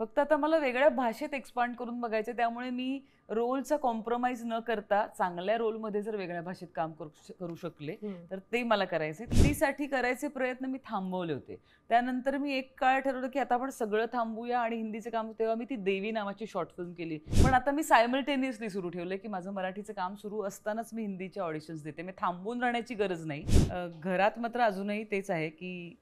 फक्त आता मला वेगळ्या भाषेत एक्सपांड करून बघायचे, त्यामुळे मी रोलचा कॉम्प्रोमाइज न करता चांगल्या रोलमध्ये जर वेगळ्या भाषेत काम करू शकले तर ते मला करायचे. हिंदीसाठी करायचे प्रयत्न मी थांबवले होते. त्यानंतर मी एक काळ ठरवलं की आता आपण सगळं थांबूया आणि हिंदीचं काम. तेव्हा मी ती देवी नावाची शॉर्ट फिल्म केली. पण आता मी सायमल्टेनियसली सुरू ठेवलंय की माझं मराठीचं काम सुरू असतानाच मी हिंदीचे ऑडिशन्स देते. मी थांबून राहण्याची गरज नाही. घरात मात्र अजूनही तेच आहे की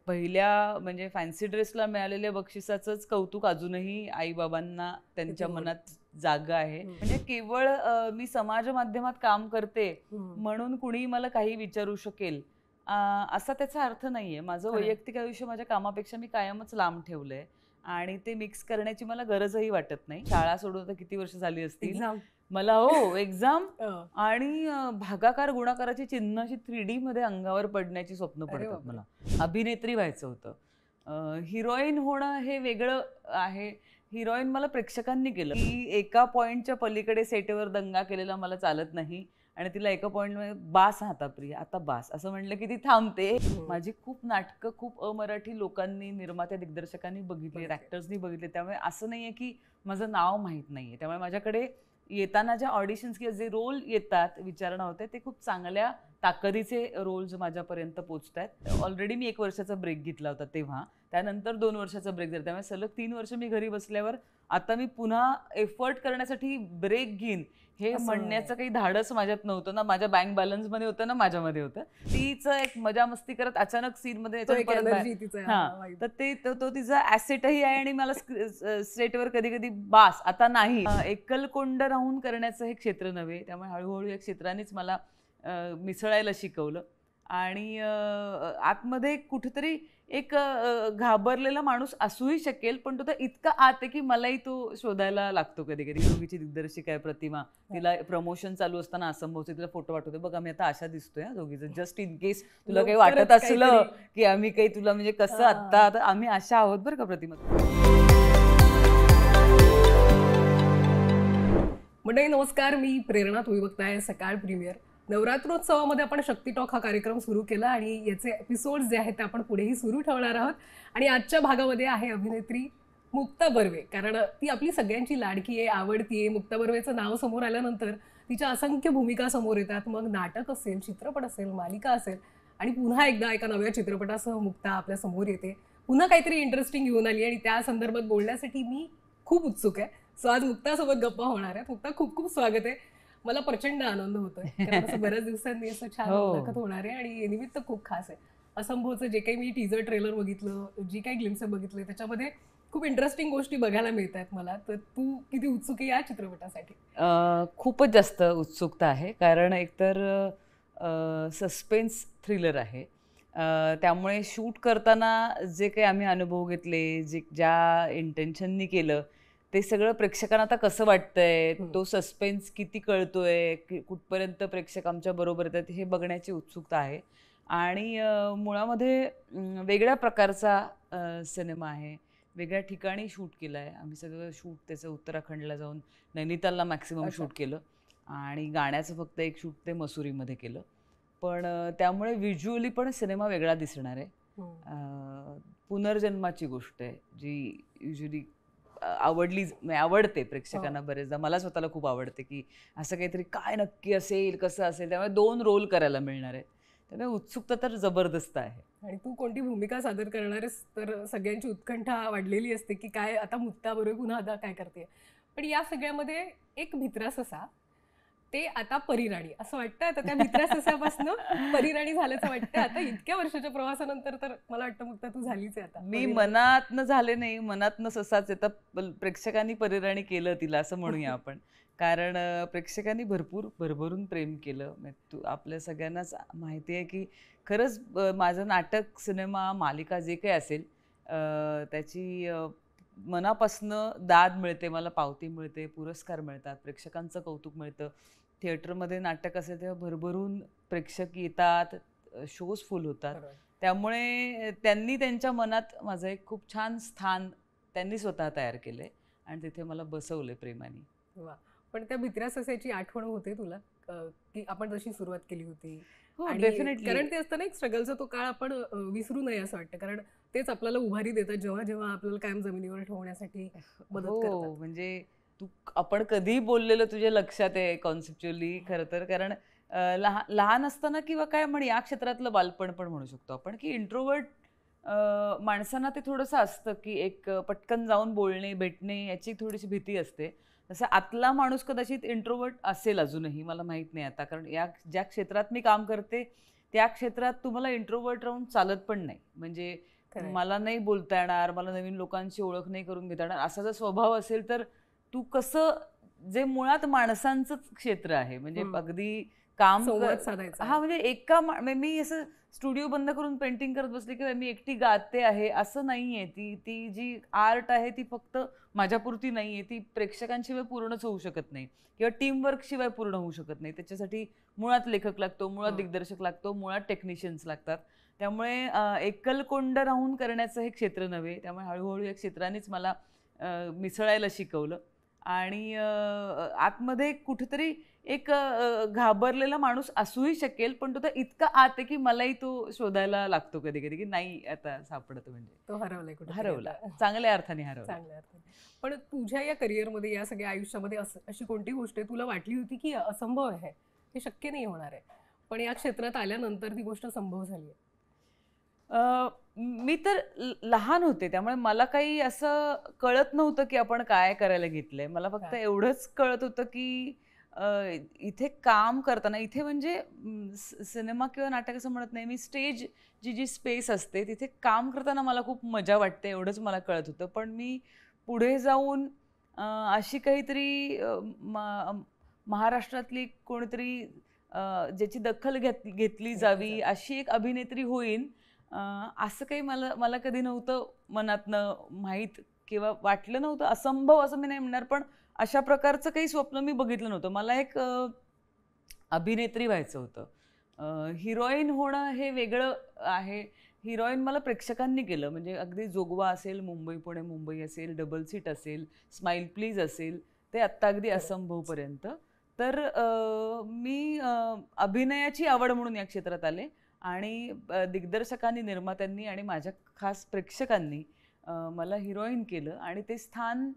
पहिल्या म्हणजे फॅन्सी ड्रेसला मिळालेल्या बक्षिसाचंच कौतुक अजूनही आईबाबांना त्यांच्या मनात जागा आहे. म्हणजे केवळ मी समाज माध्यमात काम करते म्हणून कुणी मला काही विचारू शकेल असा त्याचा अर्थ नाहीये. माझं वैयक्तिक आयुष्य माझ्या कामापेक्षा मी कायमच लांब ठेवलंय आणि ते मिक्स करण्याची मला गरजही वाटत नाही. शाळा सोडून तर किती वर्ष झाली असतील मला. हो, एक्झाम आणि भागाकार गुणाकाराची चिन्ह अशी 3D मध्ये अंगावर पडण्याची स्वप्न पडतात मला. अभिनेत्री व्हायचं होतं. हिरोईन होणं हे वेगळं आहे. हिरोईन मला प्रेक्षकांनी केलं की एका पॉइंटच्या पलीकडे सेटवर दंगा केलेला मला चालत नाही आणि तिला एका पॉइंट बास आता प्रिया आता बास असं म्हणलं की ती थांबते. माझी खूप नाटकं खूप अमराठी लोकांनी, निर्मात्या, दिग्दर्शकांनी बघितली, ऍक्टर्सनी बघितले. त्यामुळे असं नाहीये की माझं नाव माहीत नाहीये. त्यामुळे माझ्याकडे येताना ज्या ऑडिशन्स किंवा जे रोल येतात विचारणा होते ते खूप चांगल्या ताकदीचे रोल्स माझ्यापर्यंत पोहोचत आहेत. ऑलरेडी मी 1 वर्षाचा ब्रेक घेतला होता तेव्हा, त्यानंतर 2 वर्षाचा ब्रेक झाला. त्यामुळे सलग 3 वर्ष मी घरी बसल्यावर आता मी पुन्हा एफर्ट करण्यासाठी ब्रेक घेईन हे म्हणण्याचं काही धाडस माझ्यात नव्हतं ना. माझ्या बँक बॅलन्स मध्ये होतं ना माझ्यामध्ये होतं. तीच एक मजा मस्ती करत अचानक सीन मध्ये तर ते तो तिचा ऍसेटही आहे आणि मला सेटवर कधी कधी बास आता नाही. एकलकोंड राहून करण्याचं हे क्षेत्र नव्हे. त्यामुळे हळूहळू या क्षेत्रानेच मला मिसळायला शिकवलं आणि आतमध्ये कुठेतरी एक घाबरलेला माणूस असूही शकेल पण तो तर इतका आत आहे की मलाही तो शोधायला लागतो कधी कधी. दोघीची दिग्दर्शिका आहे प्रतिमा, तिला प्रमोशन चालू असताना असंभवचे तिला फोटो पाठवते, बघ आम्ही आता अशा दिसतोय दोघीचं, जस्ट इन केस तुला काही वाटत असलं की आम्ही काही तुला म्हणजे कसं आता आम्ही अशा आहोत बरं का प्रतिमा. मंडळी नमस्कार, मी प्रेरणा. तुम्ही बघताय सकाळ प्रीमियर. नवरात्रोत्सवामध्ये आपण शक्ती टॉक हा कार्यक्रम सुरू केला आणि याचे एपिसोड्स जे आहेत ते आपण पुढेही सुरू ठेवणार आहोत. आणि आजच्या भागामध्ये आहे अभिनेत्री मुक्ता बर्वे. कारण ती आपली सगळ्यांची लाडकी आहे, आवडती आहे. मुक्ता बर्वेचं नाव समोर आल्यानंतर तिच्या असंख्य भूमिका समोर येतात. मग नाटक असेल, चित्रपट असेल, मालिका असेल आणि पुन्हा एकदा एका नव्या चित्रपटासह मुक्ता आपल्या समोर येते. पुन्हा काहीतरी इंटरेस्टिंग घेऊन आली आणि त्या संदर्भात बोलण्यासाठी मी खूप उत्सुक आहे. सो आज मुक्तासोबत गप्पा होणार आहेत. मुक्ता, खूप खूप स्वागत आहे. मला प्रचंड आनंद होतोय कारण असं बऱ्याच दिवसांनी असं छान मुलाखत होणार आहे आणि निमित्त खूप खास आहे. असंभवचं जे काही मी टीजर ट्रेलर बघितलं, जी काही ग्लिम्स बघितले त्याच्यामध्ये खूप इंटरेस्टिंग गोष्टी बघायला मिळत आहेत मला. तर तू किती उत्सुक आहे या चित्रपटासाठी? खूपच जास्त उत्सुकता आहे कारण एकतर सस्पेन्स थ्रिलर आहे. त्यामुळे शूट करताना जे काही आम्ही अनुभव घेतले, ज्या इंटेन्शननी केलं ते सगळं प्रेक्षकांना आता कसं वाटतंय, तो सस्पेन्स किती कळतोय, कुठपर्यंत प्रेक्षक आमच्या बरोबर येतात हे बघण्याची उत्सुकता आहे. आणि मुळामध्ये वेगळ्या प्रकारचा सिनेमा आहे. वेगळ्या ठिकाणी शूट केला आहे आम्ही. सगळं शूट त्याचं उत्तराखंडला जाऊन नैनितालला मॅक्सिमम शूट केलं आणि गाण्याचं फक्त एक शूट ते मसुरीमध्ये केलं. पण त्यामुळे व्हिज्युअली पण सिनेमा वेगळा दिसणार आहे. पुनर्जन्माची गोष्ट आहे जी युजली आवडते प्रेक्षकांना बरेचदा. मला स्वतःला खूप आवडते की असं काहीतरी काय नक्की असेल, कसं असेल. त्यामुळे 2 रोल करायला मिळणार आहेत. त्यामुळे उत्सुकता तर जबरदस्त आहे. आणि तू कोणती भूमिका सादर करणार आहेस तर सगळ्यांची उत्कंठा वाढलेली असते की काय आता मुक्ता बरोबर पुन्हा आता काय करते. पण या सगळ्यामध्ये एक भित्रा ससा, ते आता परिराणी असं वाटतं. आता त्या भित्रा ससापासून परिराणी झाल्याचं वाटतं. आता इतक्या वर्षाच्या प्रवासानंतर तर मला वाटतं मुक्ता तू झालीच आहे आता. मी मनातनं झाले नाही, मनातनं ससाच आहे. तर प्रेक्षकांनी परिराणी केलं तिला असं म्हणूया आपण. कारण प्रेक्षकांनी भरपूर भरभरून प्रेम केलं. आपल्या सगळ्यांनाच माहिती आहे की खरंच माझं नाटक, सिनेमा, मालिका जे काही असेल त्याची मनापासनं दाद मिळते, मला पावती मिळते, पुरस्कार मिळतात, प्रेक्षकांचं कौतुक मिळतं. थिएटरमध्ये नाटक असेल तेव्हा भरभरून प्रेक्षक येतात, शोज फुल होतात. त्यामुळे त्यांनी त्यांच्या मनात माझं एक खूप छान स्थान त्यांनी स्वतः तयार केलंय आणि तिथे मला बसवलंय प्रेमाने. वा. पण त्या भित्र्या ससाची आठवण होते तुला की आपण जशी सुरुवात केली होती? डेफिनेटली. कारण ते असतं ना, एक स्ट्रगलचा तो काळ आपण विसरू नये असं वाटतं, कारण तेच आपल्याला उभारी देतात जेव्हा जेव्हा आपल्याला कायम जमिनीवर ठेवण्यासाठी मदत करतात. म्हणजे आपण कधी बोललेलं तुझ्या लक्षात आहे कॉन्सेप्च्युअली खरं तर, कारण लहान असताना किंवा काय म्हण या क्षेत्रातलं बालपण पण म्हणू शकतो आपण, की इंट्रोवर्ट माणसांना ते थोडंसं असतं की एक पटकन जाऊन बोलणे भेटणे याची थोडीशी भीती असते. तसं आतला माणूस कदाचित इंट्रोवर्ट असेल अजूनही, मला माहित नाही आता, कारण ज्या क्षेत्रात मी काम करते त्या क्षेत्रात तुम्हाला इंट्रोवर्ट राहून चालत पण नाही. म्हणजे मला नाही बोलता येणार, मला नवीन लोकांची ओळख नाही करून घेता येणार असा जर स्वभाव असेल तर तू कसं, जे मुळात माणसांचंच क्षेत्र आहे, म्हणजे अगदी काम साधायचा. म्हणजे मी असं स्टुडिओ बंद करून पेंटिंग करत बसले किंवा मी एकटी गाते आहे असं नाहीये. ती जी आर्ट आहे ती फक्त माझ्यापुरती नाहीये, ती प्रेक्षकांशिवाय पूर्णच होऊ शकत नाही किंवा टीमवर्क शिवाय पूर्ण होऊ शकत नाही. त्याच्यासाठी मुळात लेखक लागतो, मुळात दिग्दर्शक लागतो, मुळात टेक्निशियन्स लागतात. त्यामुळे एकलकोंड राहून करण्याचं हे क्षेत्र नव्हे. त्यामुळे हळूहळू या क्षेत्रानेच मला मिसळायला शिकवलं आणि आतमध्ये कुठेतरी एक घाबरलेला माणूस असूही शकेल, पण तो तर इतका आत आहे की मलाही तो शोधायला लागतो कधी कधी, की नाही आता सापडत, म्हणजे तो हरवलाय कुठे, हरवला, चांगल्या अर्थाने हरवला. चांगल्या अर्थाने. पण तुझ्या या करिअरमध्ये, या सगळ्या आयुष्यामध्ये अशी कोणती गोष्ट आहे तुला वाटली होती की असंभव आहे, हे शक्य नाही होणार आहे, पण या क्षेत्रात आल्यानंतर ती गोष्ट संभव झाली आहे? मी तर लहान होते, त्यामुळे मला काही असं कळत नव्हतं की आपण काय करायला घेतलंय. मला फक्त एवढंच कळत होतं की इथे काम करताना, इथे म्हणजे सिनेमा किंवा नाटक असं म्हणत नाही मी, स्टेज जी स्पेस असते तिथे काम करताना मला खूप मजा वाटते, एवढंच मला कळत होतं. पण मी पुढे जाऊन अशी काहीतरी महाराष्ट्रातली कोणीतरी ज्याची दखल घेतली जावी अशी एक अभिनेत्री होईन असं काही मला कधी नव्हतं मनातनं माहीत किंवा वाटलं नव्हतं. असंभव असं मी नाही म्हणणार, पण अशा प्रकारचं काही स्वप्न मी बघितलं नव्हतं. मला एक अभिनेत्री व्हायचं होतं. हिरोईन होणं हे वेगळं आहे. हिरोईन मला प्रेक्षकांनी केलं, म्हणजे अगदी जोगवा असेल, मुंबई पुणे मुंबई असेल, डबल सीट असेल, स्माईल प्लीज असेल, ते आत्ता अगदी असंभवपर्यंत. तर मी अभिनयाची आवड म्हणून या क्षेत्रात आले आणि दिग्दर्शकांनी, निर्मात्यांनी आणि माझ्या खास प्रेक्षकांनी मला हिरोईन केलं आणि ते स्थान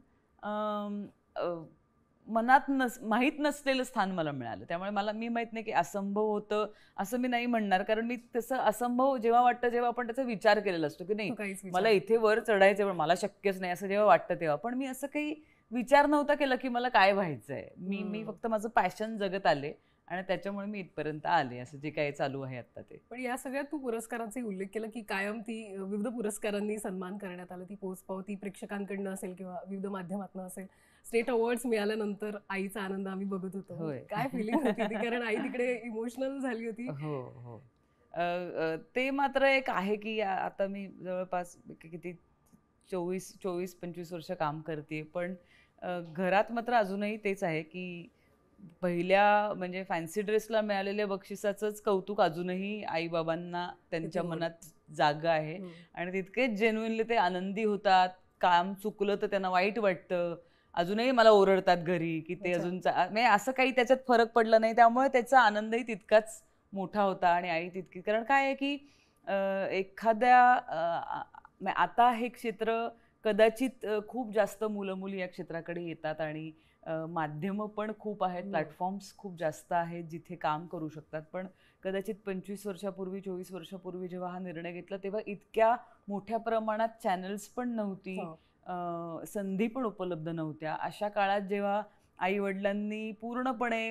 मनात माहीत नसलेलं स्थान मला मिळालं. त्यामुळे मी माहीत नाही की असंभव होतं असं मी नाही म्हणणार, कारण मी तसं असंभव जेव्हा वाटतं जेव्हा आपण त्याचा विचार केलेला असतो की नाही मला इथे वर चढायचं पण मला शक्यच नाही असं जेव्हा वाटतं तेव्हा, पण मी असं काही विचार नव्हता केला की मला काय व्हायचंय. मी फक्त माझं पॅशन जगत आले आणि त्याच्यामुळे मी इथपर्यंत आले, असं जे काही चालू आहे आता ते. पण या सगळ्यात तू पुरस्कारांचा उल्लेख केला की कायम ती विविध पुरस्कारांनी सन्मान करण्यात आलं, ती पोचपावती प्रेक्षकांकडनं असेल किंवा विविध माध्यमातून असेल. स्टेट अवॉर्ड्स मिळाल्यानंतर आईचा आनंद आम्ही बघत होतो, काय फिलिंग होती ती, कारण आई तिकडे इमोशनल झाली होती. हो, ते मात्र एक आहे की आता मी जवळपास किती 24-25 वर्ष काम करते, पण घरात मात्र अजूनही तेच आहे की पहिल्या म्हणजे फॅन्सी ड्रेसला मिळालेल्या बक्षिसाचंच कौतुक अजूनही आईबाबांना त्यांच्या मनात जागा आहे आणि तितकेच जेन्युइनली ते आनंदी होतात. काम चुकलं तर त्यांना वाईट वाटतं, अजूनही मला ओरडतात घरी की ते अजून म्हणजे असं काही त्याच्यात फरक पडला नाही, त्यामुळे त्याचा आनंदही तितकाच मोठा होता आणि आई तितकी. कारण काय आहे की एखाद्या आता हे क्षेत्र कदाचित खूप जास्त मुलं मुली या क्षेत्राकडे येतात आणि माध्यमं पण खूप आहेत, प्लॅटफॉर्म्स खूप जास्त आहेत जिथे काम करू शकतात, पण कदाचित 25 वर्षापूर्वी 24 वर्षापूर्वी जेव्हा हा निर्णय घेतला तेव्हा इतक्या मोठ्या प्रमाणात चॅनल्स पण नव्हती, संधी पण उपलब्ध नव्हत्या. अशा काळात जेव्हा आई वडिलांनी पूर्णपणे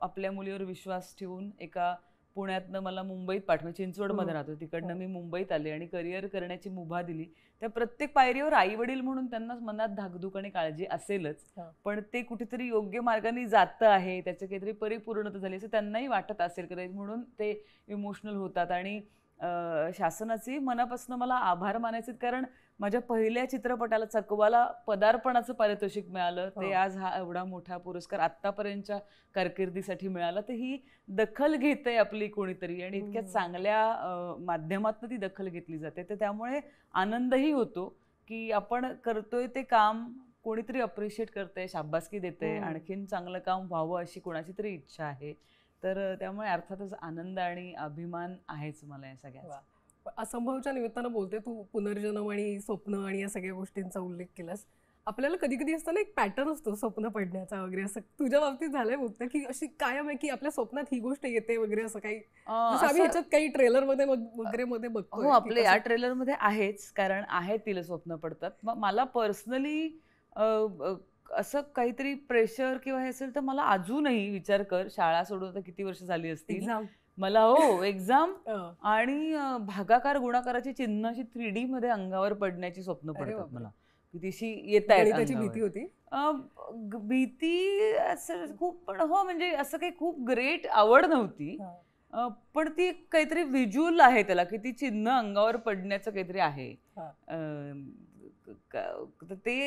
आपल्या मुलीवर विश्वास ठेवून एका पुण्यातनं मला मुंबईत पाठवलं, चिंचवडमध्ये राहतो, तिकडनं मी मुंबईत आले आणि करिअर करण्याची मुभा दिली. त्या प्रत्येक पायरीवर आई वडील म्हणून त्यांना मनात धाकधूक आणि काळजी असेलच, पण ते कुठेतरी योग्य मार्गाने जातं आहे, त्याचं काहीतरी परिपूर्णता झाली असं त्यांनाही वाटत असेल कदाचित, म्हणून ते इमोशनल होतात. आणि शासनाचे मनापासून मला आभार मानायचे, कारण माझ्या पहिल्या चित्रपटाला चकवाला पदार्पणाचं पारितोषिक मिळालं, ते आज हा एवढा मोठा पुरस्कार आत्तापर्यंतच्या कारकिर्दीसाठी मिळाला. तर ही दखल घेते आपली कोणीतरी आणि इतक्या चांगल्या माध्यमातून ती दखल घेतली जाते, तर त्यामुळे आनंदही होतो की आपण करतोय ते काम कोणीतरी अप्रिशिएट करते, शाबासकी देते, हम्म. आणखीन चांगलं काम व्हावं अशी कोणाची तरी इच्छा आहे. तर त्यामुळे अर्थातच आनंद आणि अभिमान आहेच मला या सगळ्याचा. वा. असंभवच्या निमित्तानं बोलते तू, पुनर्जन्म आणि स्वप्न आणि या सगळ्या गोष्टींचा उल्लेख केलास. आपल्याला कधी कधी असतं ना एक पॅटर्न असतो स्वप्न पडण्याचा वगैरे, असं तुझ्या बाबतीत झालंय बोलतं की अशी कायम आहे की आपल्या स्वप्नात ही गोष्ट येते वगैरे, असं काही जसं आम्ही असं ह्याच्यात काही ट्रेलर मध्ये वगैरे मध्ये हो, बघतो आपले या ट्रेलर मध्ये आहेच, कारण आहे तिला स्वप्न पडतात. मला पर्सनली असं काहीतरी प्रेशर किंवा हे असेल तर मला अजूनही, विचार कर, शाळा सोडून आता किती वर्ष झाली असतील, एक्झाम. मला हो एक्झाम आणि भागाकार गुणाकाराची चिन्ह अशी 3D मध्ये अंगावर पडण्याची स्वप्न अरे पडतात बापरे. मला, की तिशी येत आहेत गणिताची अंगावर. भीती होती. भीती असं खूप, पण हो म्हणजे असं काही खूप ग्रेट आवड नव्हती. पण ती काहीतरी व्हिज्युअल आहे त्याला, की ती चिन्ह अंगावर पडण्याचं काहीतरी आहे. हा.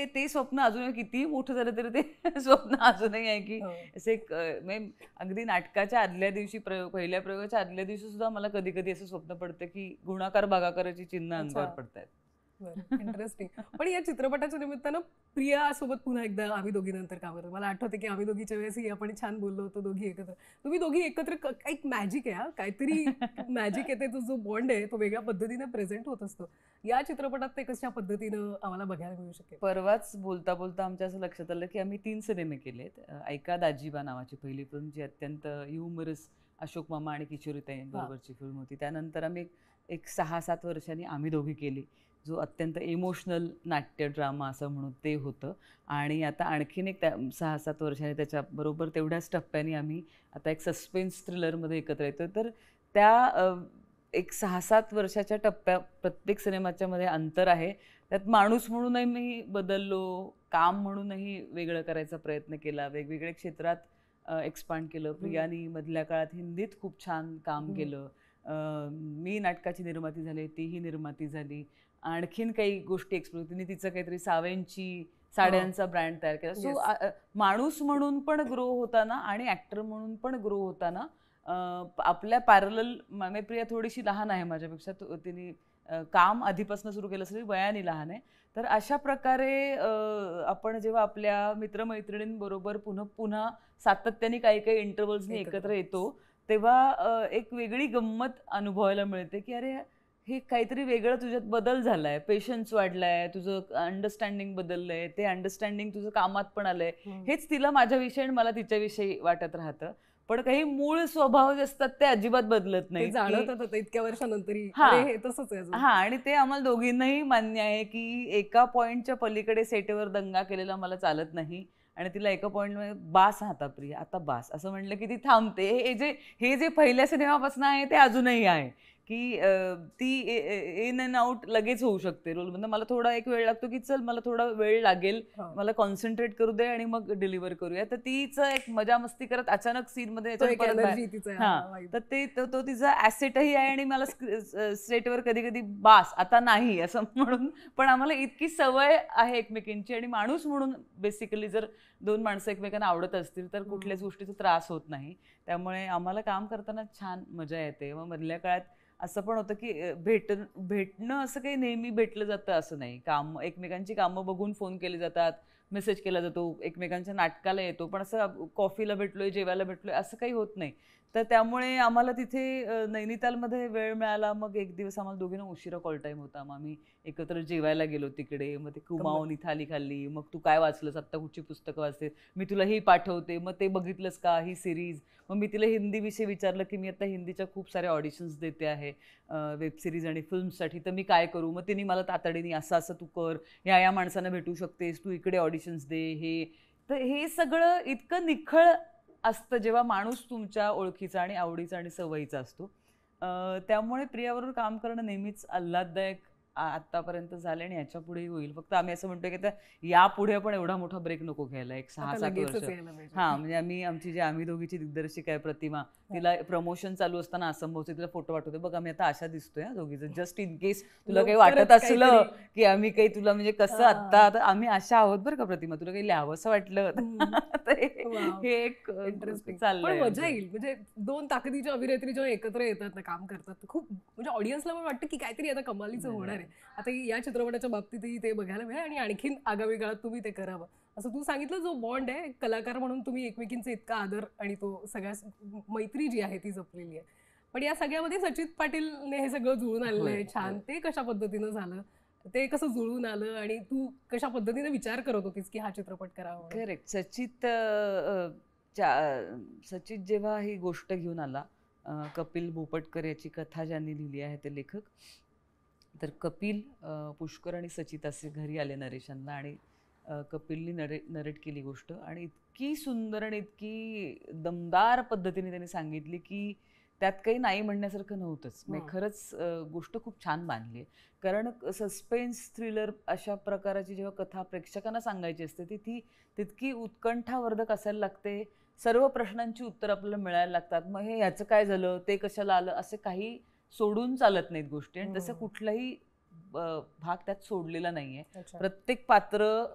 ते स्वप्न अजूनही कितीही मोठं झालं तरी ते स्वप्न अजूनही आहे, की हो. असे एक अगदी नाटकाच्या आदल्या दिवशी, पहिल्या प्रयोगाच्या आदल्या दिवशी सुद्धा मला कधी कधी असं स्वप्न पडतं की गुणाकार भागाकाराची चिन्ह अंगावर अच्छा. पडतायत. इंटरेस्टिंग. पण या चित्रपटाच्या निमित्तानं प्रिया सोबत पुन्हा एकदा आम्ही दोघी नंतर काम करतो. मला आठवते की आम्ही दोघीच्या वेळेसही आपण छान बोललो होतो दोघी एकत्र. तुम्ही दोघी एकत्र एक मॅजिक आहे, काहीतरी मॅजिक येते, तो जो बॉन्ड आहे तो वेगळ्या पद्धतीने प्रेझेंट होत असतो. या चित्रपटात ते कशा पद्धतीनं आम्हाला बघायला मिळू शकेल? परवाच बोलता बोलता आमच्या असं लक्षात आलं की आम्ही 3 सिनेमे केलेत. ऐका दाजीबा नावाची पहिली फिल्म, जी अत्यंत ह्युमरस, अशोक मामा आणि किशोरीताई बरोबरची फिल्म होती. त्यानंतर आम्ही एक 6-7 वर्षांनी आम्ही दोघी केली, जो अत्यंत इमोशनल नाट्य ड्रामा असं म्हणून ते होतं. आणि आता आणखीन एक 6-7 वर्षांनी त्याच्याबरोबर तेवढ्याच टप्प्याने आम्ही आता एक सस्पेन्स थ्रिलरमध्ये एकत्र येतो. तर त्या एक 6-7 वर्षाच्या टप्प्या, प्रत्येक सिनेमाच्या मध्ये अंतर आहे. त्यात माणूस म्हणूनही मी बदललो, काम म्हणूनही वेगळं करायचा प्रयत्न केला, वेगवेगळ्या क्षेत्रात एक्सपांड केलं. प्रियानी मधल्या काळात हिंदीत खूप छान काम केलं. मी नाटकाची निर्माती झाली, तीही निर्माती झाली. आणखीन काही गोष्टी एक्सप्लोर, तिने तिचं काहीतरी सावेंची साड्यांचा ब्रँड तयार केला. सो माणूस म्हणून पण ग्रो होताना आणि ऍक्टर म्हणून पण ग्रो होताना आपल्या पॅरलल, प्रिया थोडीशी लहान आहे माझ्यापेक्षा, तिने काम आधीपासून सुरू केलं असेल, वयाने लहान आहे. तर अशा प्रकारे आपण जेव्हा आपल्या मित्रमैत्रिणींबरोबर पुन्हा सातत्याने काही काही इंटरव्हल्सनी एकत्र येतो, तेव्हा एक वेगळी गंमत अनुभवायला मिळते की अरे हे काहीतरी वेगळं तुझ्यात बदल झालाय, पेशन्स वाढलाय, तुझं अंडरस्टँडिंग बदललंय, ते अंडरस्टँडिंग तुझं कामात पण आलंय. हेच तिला माझ्याविषयी आणि मला तिच्याविषयी वाटत राहतं. पण काही मूळ स्वभाव जे असतात ते अजिबात बदलत नाही. इतक्या वर्षानंतर हा, आणि ते आम्हाला दोघींनाही मान्य आहे की एका पॉइंटच्या पलीकडे सेटेवर दंगा केलेला मला चालत नाही. आणि तिला एका पॉइंटमध्ये बास, आता प्रिया आता बास असं म्हणलं की ती थांबते. हे जे पहिल्या सिनेमापासून आहे ते अजूनही आहे, की ती इन अँड आउट लगेच होऊ शकते रोलमध्ये. मला थोडा एक वेळ लागतो की चल मला थोडा वेळ लागेल, मला कॉन्सन्ट्रेट करू दे आणि मग डिलिव्हर करूया. तर तिचं एक मजा मस्ती करत अचानक सीन मध्ये तर ते तो तिचा ऍसेटही आहे. आणि मला स्टेटवर कधी कधी बास आता नाही असं म्हणून, पण आम्हाला इतकी सवय आहे एकमेकींची. आणि माणूस म्हणून बेसिकली जर 2 माणसं एकमेकांना आवडत असतील तर कुठल्याच गोष्टीचा त्रास होत नाही. त्यामुळे आम्हाला काम करताना छान मजा येते. मग मधल्या काळात असं पण होतं की भेटणं असं काही नेहमी भेटलं जातं असं नाही. एकमेकांची कामं बघून फोन केले जातात, मेसेज केला जातो, एकमेकांच्या नाटकाला येतो, पण असं कॉफीला भेटलोय, जेवायला भेटलोय असं काही होत नाही. तर त्यामुळे आम्हाला तिथे नैनितालमध्ये वेळ मिळाला. मग एक दिवस आम्हाला दोघींना उशिरा कॉल टाईम होता, मग आम्ही एकत्र जेवायला गेलो तिकडे. मग ते कुमाऊनी थाली खाल्ली. मग तू काय वाचलंस आत्ता, कुठची पुस्तकं वाचते, मी तुला ही पाठवते, मग ते बघितलंस का ही सिरीज. मग मी तिला हिंदीविषयी विचारलं की मी आता हिंदीच्या खूप साऱ्या ऑडिशन्स देते आहे वेब सिरीज आणि फिल्मसाठी, तर मी काय करू. मग तिने मला तातडीने असं तू कर, या माणसांना भेटू शकतेस, तू इकडे ऑडिशन्स दे. तर हे सगळं इतकं निखळ असतं जेव्हा माणूस तुमच्या ओळखीचा आणि आवडीचा आणि सवयीचा असतो. त्यामुळे प्रियाबरोबर काम करणं नेहमीच आल्हाददायक आतापर्यंत झाले आणि याच्या पुढेही होईल. फक्त आम्ही असं म्हणतो की यापुढे पण एवढा मोठा ब्रेक नको घ्यायला, एक 6-7 वर्ष. म्हणजे आम्ही दोघीची दिग्दर्शिका आहे प्रतिमा, तिला प्रमोशन चालू असताना असंभवचे तिला फोटो पाठवते, बघ आम्ही आता अशा दिसतोय दोघीचं, जस्ट इन केस तुला काही वाटत असलं की आम्ही काही तुला म्हणजे कसं आता आम्ही अशा आहोत बरं का प्रतिमा, तुला काही लिहावं असं वाटलं. हे एक इंटरेस्टिंग चाललंय. मजा येईल. म्हणजे 2 ताकदीच्या अभिनेत्री जेव्हा एकत्र येतात ना, काम करतात, खूप म्हणजे ऑडियन्सला पण वाटतं की काहीतरी आता कमालीचं होणार आहे. आता या चित्रपटाच्या बाबतीतही ते बघायला मिळेल आणि आणखीन आगामी काळात तुम्ही ते करावं. असं तू सांगितलं, जो बॉन्ड आहे कलाकार म्हणून तुम्ही एकमेकींचा इतका आदर आणि तो सगळ्या मैत्री जी आहे ती जपलेली आहे. पण या सगळ्यामध्ये सचित पाटीलने हे सगळं जुळून आलेलं आहे. छान. ते कशा पद्धतीनं झालं, ते कसं जुळून आलं आणि तू कशा पद्धतीने विचार करत होतीस की हा चित्रपट करावा? करेक्ट. सचित जेव्हा ही गोष्ट घेऊन आला, कपिल भोपटकर याची कथा ज्यांनी लिहिली आहे ते लेखक, तर कपिल, पुष्कर आणि सचित असे घरी आले नरेशांना आणि कपिलनी नरेट केली गोष्ट आणि इतकी सुंदर आणि इतकी दमदार पद्धतीने त्यांनी सांगितली की त्यात काही नाही म्हणण्यासारखं नव्हतंच. म्हणजे खरंच गोष्ट खूप छान बांधली आहे. कारण सस्पेन्स थ्रिलर अशा प्रकाराची जेव्हा कथा प्रेक्षकांना सांगायची असते ती तितकी उत्कंठावर्धक असायला लागते. सर्व प्रश्नांची उत्तर आपल्याला मिळायला लागतात. मग हे ह्याचं काय झालं, ते कशाला आलं, असे काही सोडून चालत नाहीत गोष्टी आणि तसं कुठलाही भाग त्यात सोडलेला नाहीये. प्रत्येक पात्र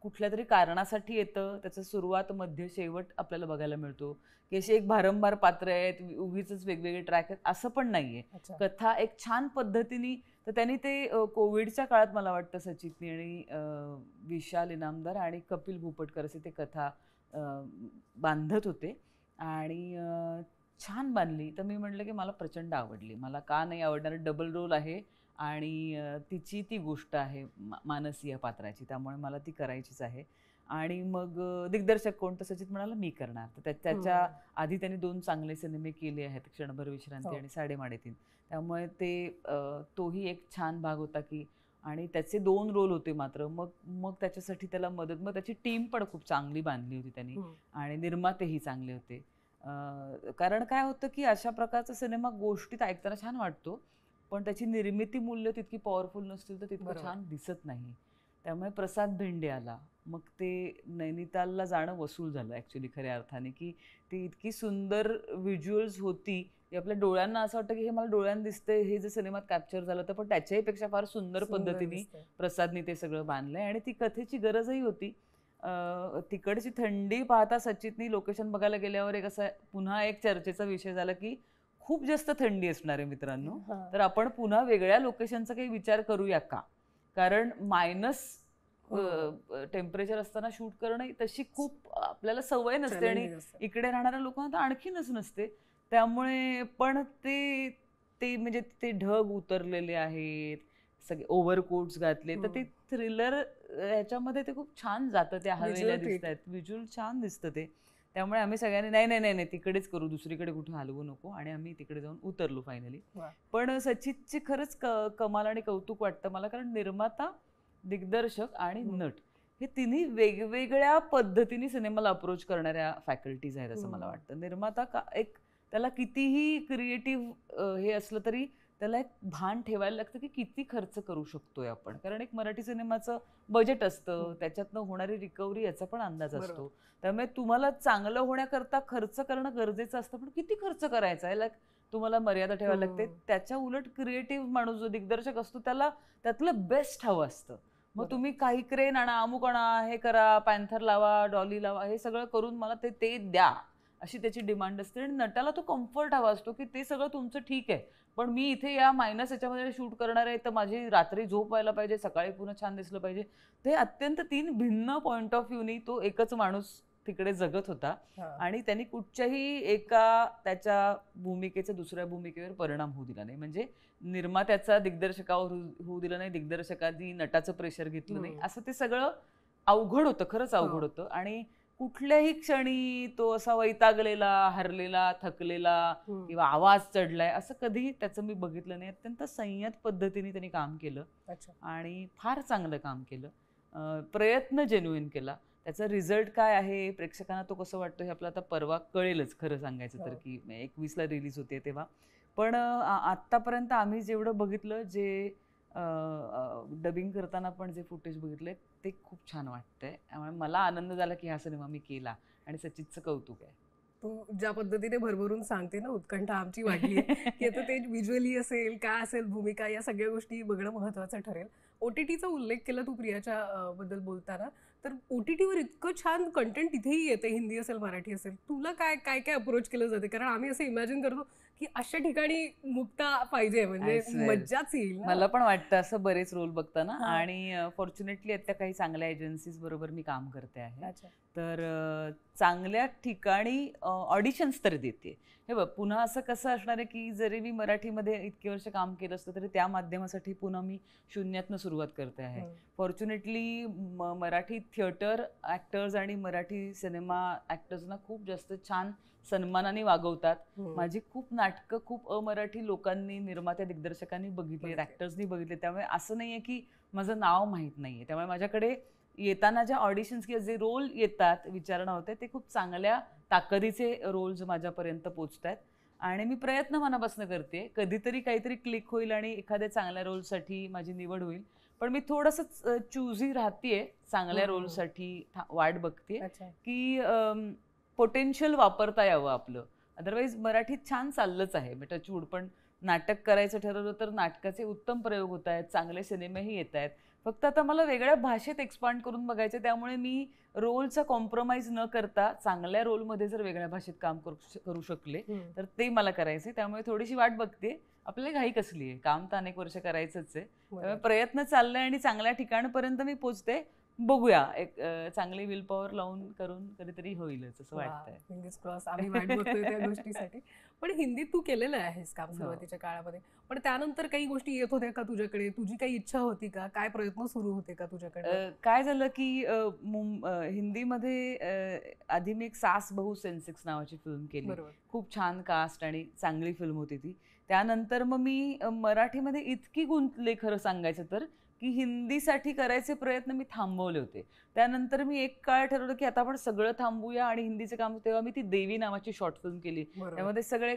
कुठल्या तरी कारणासाठी येतं, त्याचं सुरुवात मध्य शेवट आपल्याला बघायला मिळतो की अशी एक भारंभार पात्र आहेत, उगीच वेगवेगळे ट्रॅक आहेत असं पण नाहीये. कथा एक छान पद्धतीने, तर त्यांनी ते कोविडच्या काळात मला वाटतं सचितनी आणि विशाल इनामदार आणि कपिल भोपटकर असे ते कथा बांधत होते आणि छान बांधली. तर मी म्हटलं की मला प्रचंड आवडली. मला का नाही आवडणार, डबल रोल आहे आणि तिची ती गोष्ट आहे मानसी या पात्राची, त्यामुळे मला ती करायचीच आहे. आणि मग दिग्दर्शक कोण, तर सचित म्हणाला मी करणार. तर त्याच्या आधी त्यांनी 2 चांगले सिनेमे केले आहेत, क्षणभर विश्रांती आणि साडेमाडेतीन. त्यामुळे तोही एक छान भाग होता की, आणि त्याचे 2 रोल होते मात्र. मग त्याच्यासाठी त्याला मदत, मग त्याची टीम पण खूप चांगली बांधली होती त्यांनी आणि निर्मातेही चांगले होते. कारण काय होतं की अशा प्रकारचा सिनेमा गोष्टीत ऐकताना छान वाटतो, पण त्याची निर्मिती मूल्य तितकी पॉवरफुल नसतील तर तितकं छान दिसत नाही. त्यामुळे प्रसाद भेंडे आला. मग ते नैनितालला जाणं वसूल झालं ॲक्च्युली खऱ्या अर्थाने, की ती इतकी सुंदर व्हिज्युअल्स होती की आपल्या डोळ्यांना असं वाटतं की हे मला डोळ्यांना दिसतंय, हे जे सिनेमात कॅप्चर झालं होतं, पण त्याच्याही पेक्षा फार सुंदर पद्धतीने प्रसादनी ते सगळं बांधलंय आणि ती कथेची गरजही होती. तिकडची थंडी पाहता सचितनी लोकेशन बघायला गेल्यावर एक असा पुन्हा एक चर्चेचा विषय झाला की खूप जास्त थंडी असणार आहे मित्रांनो, तर आपण पुन्हा वेगळ्या लोकेशनचा काही विचार करूया का, कारण मायनस टेम्परेचर असताना शूट करणं तशी खूप आपल्याला सवय नसते आणि इकडे राहणाऱ्या लोकांना तर आणखीनच नसते. त्यामुळे पण ते म्हणजे ते ढग उतरलेले आहेत, सगळे ओव्हरकोट्स घातले, तर ते थ्रिलर ह्याच्यामध्ये ते खूप छान जातं. त्या हवेल्या दिसत आहेत, व्हिज्युअल छान दिसतं ते. त्यामुळे आम्ही सगळ्यांनी नाही तिकडेच करू, दुसरीकडे कुठे हलवू नको, आणि आम्ही तिकडे जाऊन उतरलो फायनली. पण सचितची खरंच कमाल आणि कौतुक वाटतं मला, कारण निर्माता, दिग्दर्शक आणि नट हे तिन्ही वेगवेगळ्या पद्धतीने सिनेमाला अप्रोच करणाऱ्या फॅकल्टीज आहेत असं मला वाटतं. निर्माता त्याला कितीही क्रिएटिव्ह हे असलं तरी त्याला एक भान ठेवायला लागतं की किती खर्च करू शकतोय आपण, कारण एक मराठी सिनेमाचं बजेट असतं, त्याच्यातनं होणारी रिकव्हरी याचा पण अंदाज असतो. त्यामुळे तुम्हाला चांगलं होण्याकरता खर्च करणं गरजेचं असतं, पण किती खर्च करायचा याला तुम्हाला मर्यादा ठेवायला लागते. त्याच्या उलट क्रिएटिव्ह माणूस जो दिग्दर्शक असतो त्याला त्यातलं बेस्ट हवं असतं. मग तुम्ही काही क्रेन आणा, अमुक आणा, हे करा, पॅन्थर लावा, डॉली लावा, हे सगळं करून मला ते द्या अशी त्याची डिमांड असते. आणि नटाला तो कम्फर्ट हवा असतो की ते सगळं तुमचं ठीक आहे, पण मी इथे या मायनस याच्यामध्ये शूट करणार आहे, तर माझी रात्री झोप व्हायला पाहिजे, सकाळी पुन्हा छान दिसलं पाहिजे. ते अत्यंत 3 भिन्न पॉइंट ऑफ व्ह्यूनी तो एकच माणूस तिकडे जगत होता आणि त्यांनी कुठच्याही एका त्याच्या भूमिकेचा दुसऱ्या भूमिकेवर परिणाम होऊ दिला नाही. म्हणजे निर्मात्याचा दिग्दर्शकावर होऊ दिला नाही, दिग्दर्शकांनी नटाचं प्रेशर घेतलं नाही. असं ते सगळं अवघड होतं, खरंच अवघड होतं. आणि कुठल्याही क्षणी तो असा वैतागलेला, हरलेला, थकलेला किंवा आवाज चढलाय असं कधी त्याचं मी बघितलं नाही. अत्यंत संयत पद्धतीने त्यांनी काम केलं आणि फार चांगलं काम केलं. प्रयत्न जेन्युइन केला. त्याचा रिझल्ट काय आहे, प्रेक्षकांना तो कसं वाटतो हे आपल्याला आता परवा कळेलच खरं सांगायचं तर, की 21ला रिलीज होते तेव्हा. पण आत्तापर्यंत आम्ही जेवढं बघितलं, जे डबिंग करताना पण जे फुटेज बघितले ते खूप छान वाटतंय. त्यामुळे मला आनंद झाला की हा सिनेमा मी केला आणि सचितचं कौतुक आहे. तू ज्या पद्धतीने भरभरून सांगते ना, उत्कंठा आमची वाढली आहे की आता ते व्हिज्युअली असेल, काय असेल भूमिका, या सगळ्या गोष्टी बघणं महत्त्वाचं ठरेल. OTTचा उल्लेख केला तू प्रियाच्या बद्दल बोलताना, तर OTTवर इतकं छान कंटेंट तिथेही येते, हिंदी असेल, मराठी असेल. तुला काय काय काय अप्रोच केलं जाते? कारण आम्ही असं इमॅजिन करतो की अशा ठिकाणी मुक्ता पाहिजे, म्हणजे I swear. मज्जाच येईल ना. मला पण वाटतं असं बरेच रोल बघताना. हा. आणि फॉर्च्युनेटली आता काही चांगल्या एजन्सीज बरोबर मी काम करते आहे. अच्छा. तर चांगल्या ठिकाणी ऑडिशन्स तर देते. हे बघ, पुन्हा असं कसं असणार आहे की जरी मी मराठीमध्ये इतके वर्ष काम केलं असतं तरी त्या माध्यमासाठी पुन्हा मी शून्यातनं सुरुवात करते आहे. फॉर्च्युनेटली मराठी थिएटर ॲक्टर्स आणि मराठी सिनेमा ॲक्टर्सना खूप जास्त छान सन्मानाने वागवतात. माझी खूप नाटकं खूप अमराठी लोकांनी, निर्मात्या, दिग्दर्शकांनी बघितली, ॲक्टर्सनी बघितले. त्यामुळे असं नाहीये की माझं नाव माहीत नाहीये. त्यामुळे माझ्याकडे येताना ज्या ऑडिशन्स किंवा जे रोल येतात, विचारणा होते, ते खूप चांगल्या ताकदीचे रोल्स माझ्यापर्यंत पोचतात. आणि मी प्रयत्न मनापासून करते. कधीतरी काहीतरी क्लिक होईल आणि एखाद्या चांगल्या रोलसाठी माझी निवड होईल. पण मी थोडंसं चूझी राहतेय चांगल्या रोलसाठी, वाट बघते की पोटेन्शियल वापरता यावं आपलं. अदरवाईज मराठीत छान चाललंच आहे टचवूड. पण नाटक करायचं ठरवलं तर नाटकाचे उत्तम प्रयोग होत आहेत, चांगले सिनेमेही येत आहेत. फक्त आता मला वेगळ्या भाषेत एक्सपांड करून बघायचं, त्यामुळे मी रोलचा कॉम्प्रोमाइज न करता चांगल्या रोलमध्ये जर वेगळ्या भाषेत काम करू शकले तर ते मला करायचे. त्यामुळे थोडीशी वाट बघते. आपल्याला घाई कसली आहे, काम तर अनेक वर्ष करायचंच आहे. त्यामुळे प्रयत्न चाललाय आणि चांगल्या ठिकाणापर्यंत मी पोचते. बघूया, एक चांगली विल पॉवर लावून करून कधीतरी होईलच असं वाटतंय. फिंगर्स क्रॉस, आम्ही वाट बघतोय त्या गोष्टीसाठी. पण हिंदीत तू केलेलं आहेस काम सुरुवातीच्या काळामध्ये, पण त्यानंतर काही गोष्टी येत होत्या का तुझ्याकडे? तुझी काही इच्छा होती का? काय प्रयत्न सुरू होते का तुझ्याकडे? काय झालं की हिंदीमध्ये आधी मी एक सास बहू सेन्सेक्स नावाची फिल्म केली. खूप छान कास्ट आणि चांगली फिल्म होती ती. त्यानंतर मग मी मराठीमध्ये इतकी गुंतले खरं सांगायचं तर की हिंदीसाठी करायचे प्रयत्न मी थांबवले होते. त्यानंतर मी एक काळ ठरवलं की आता आपण सगळं थांबूया आणि हिंदीचं काम. तेव्हा मी ती देवी नावाची शॉर्ट फिल्म केली. त्यामध्ये सगळे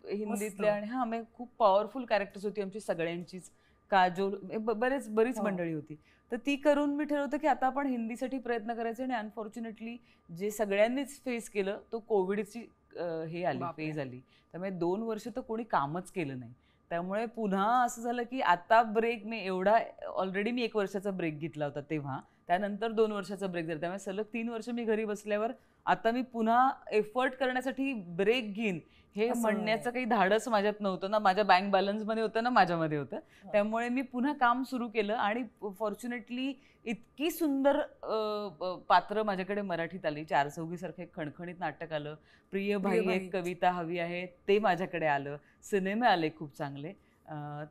हिंदीतले आणि मी खूप पॉवरफुल कॅरेक्टर्स होती आमची सगळ्यांचीच. काजोल, बरीच मंडळी होती. तर ती करून मी ठरवलं की आता आपण हिंदीसाठी प्रयत्न करायचे. आणि अनफॉर्च्युनेटली जे सगळ्यांनीच फेस केलं तो कोविडची फेज आली. त्यामुळे 2 वर्ष तर कोणी कामच केलं नाही. त्यामुळे पुन्हा असं झालं की आता ब्रेक, मी एवढा ऑलरेडी मी 1 वर्षाचा ब्रेक घेतला होता तेव्हा, त्यानंतर 2 वर्षाचा ब्रेक झाला. त्यामुळे सलग 3 वर्ष मी घरी बसल्यावर आता मी पुन्हा एफर्ट करण्यासाठी ब्रेक घेईन हे म्हणण्याचं काही धाडस माझ्यात नव्हतं ना. माझ्या बँक बॅलन्समध्ये होतं ना माझ्यामध्ये होतं. त्यामुळे मी पुन्हा काम सुरू केलं आणि फॉर्च्युनेटली इतकी सुंदर पात्र माझ्याकडे मराठीत आली. 4 चौघीसारखं एक खणखणीत नाटक आलं. प्रिय भाई एक कविता हवी आहे ते माझ्याकडे आलं. सिनेमे आले खूप चांगले.